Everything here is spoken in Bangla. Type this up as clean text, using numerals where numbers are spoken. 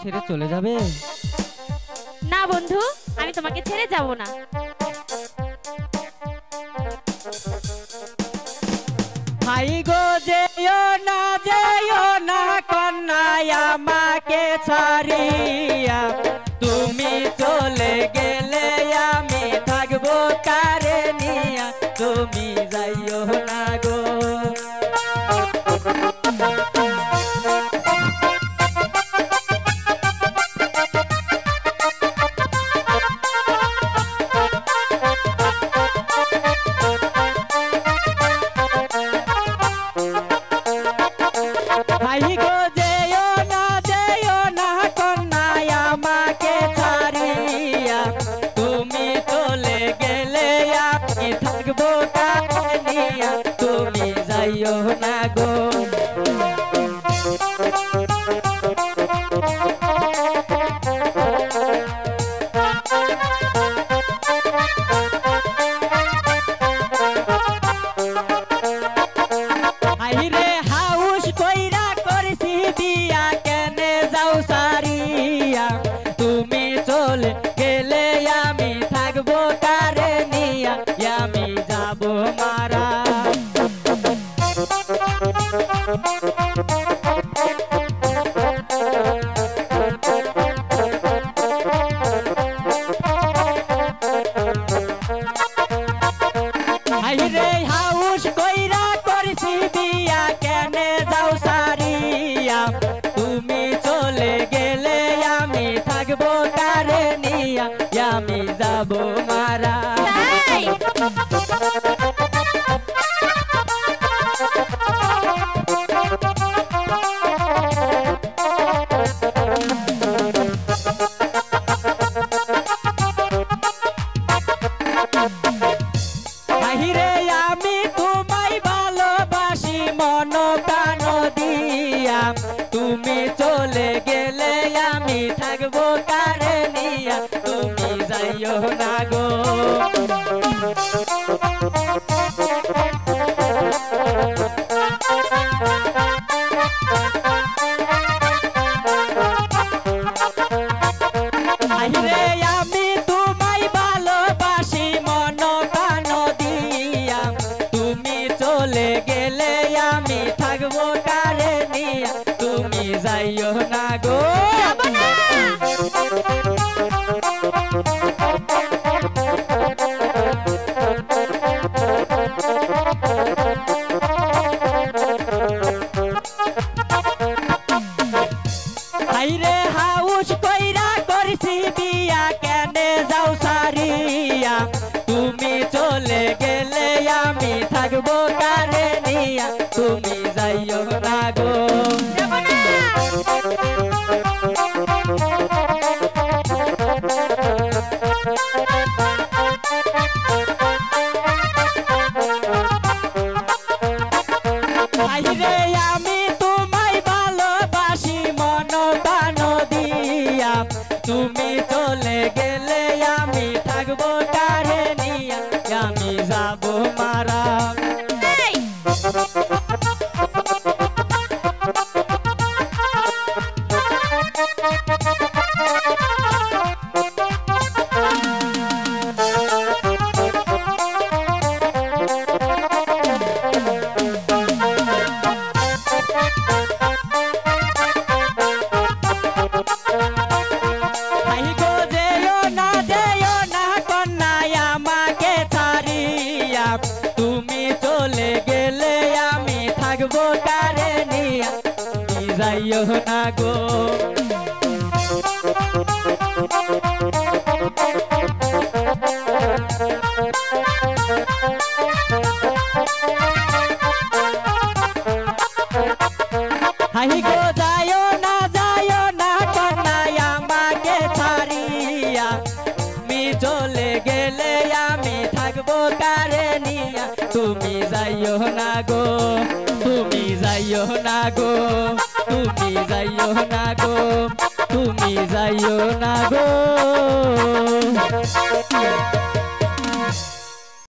ছেড়ে চলে যাবে? না বন্ধু, আমি তোমাকে ছেড়ে যাব না। ভাই গো যেও না কন্যায় আমাকে ছাড়িয়া, তুমি চলে গেলে আমি থাকবো কারে নিয়া, তুমি যাইও না গো। ভাই গো যেও না কন্যায় আমাকে ছাড়িয়া, তুমি চলে গেলে আমি থাকবো কারে নিয়া, তুমি যাইও না গো। আইরে হাউস কইরা করছি বিয়া, কেনে যাও সারিয়া, তুমি চলে গেলে আমি থাকবো কারে নিয়া, আমি যাবো মারা। আইরে হাউস কইরা করছি বিয়া, কেনে যাও সারিয়া, তুমি চলে গেলে আমি থাকবো কারে নিয়া, আমি যাবো মারা। তাই আহিরে আমি তোমায় ভালোবাসি মন প্রাণ দিয়া, তুমি চলে গেলে আমি থাকবো কারে নিয়া, তুমি যাইও না গো। আহিরে আমি তোমায় ভালোবাসি মন প্রাণ দিয়া, তুমি চলে গেলে আমি থাকবো কারে নিয়া, তুমি যাইও না গো। যাব না। আইরে হাউস কইরা করছি বিয়া, কেনে যাও সারিয়া, তুমি চলে গেলে আমি থাকবো কারে নিয়া, তুমি যাইও না গো। যাব না। আইরে আমি তোমায় ভালোবাসি মন প্রাণ দিয়া, তুমি চলে গেলে আমি থাকবো কারে নিয়া, আমি যাবো মারা। তাই ভাই গো যেও না কন্যায় আমাকে ছাড়িয়া, তুমি চলে গেলে আমি থাকবো কারে নিয়া, তুমি যাইও না গো। হাই গো যাইও না কন্যায় আমাকে ছাড়িয়া, তুমি চলে গেলে আমি থাকবো কারে নিয়া, তুমি যাইও না গো, তুমি যাইও না গো, তুমি যাইও না গো, তুমি যাইও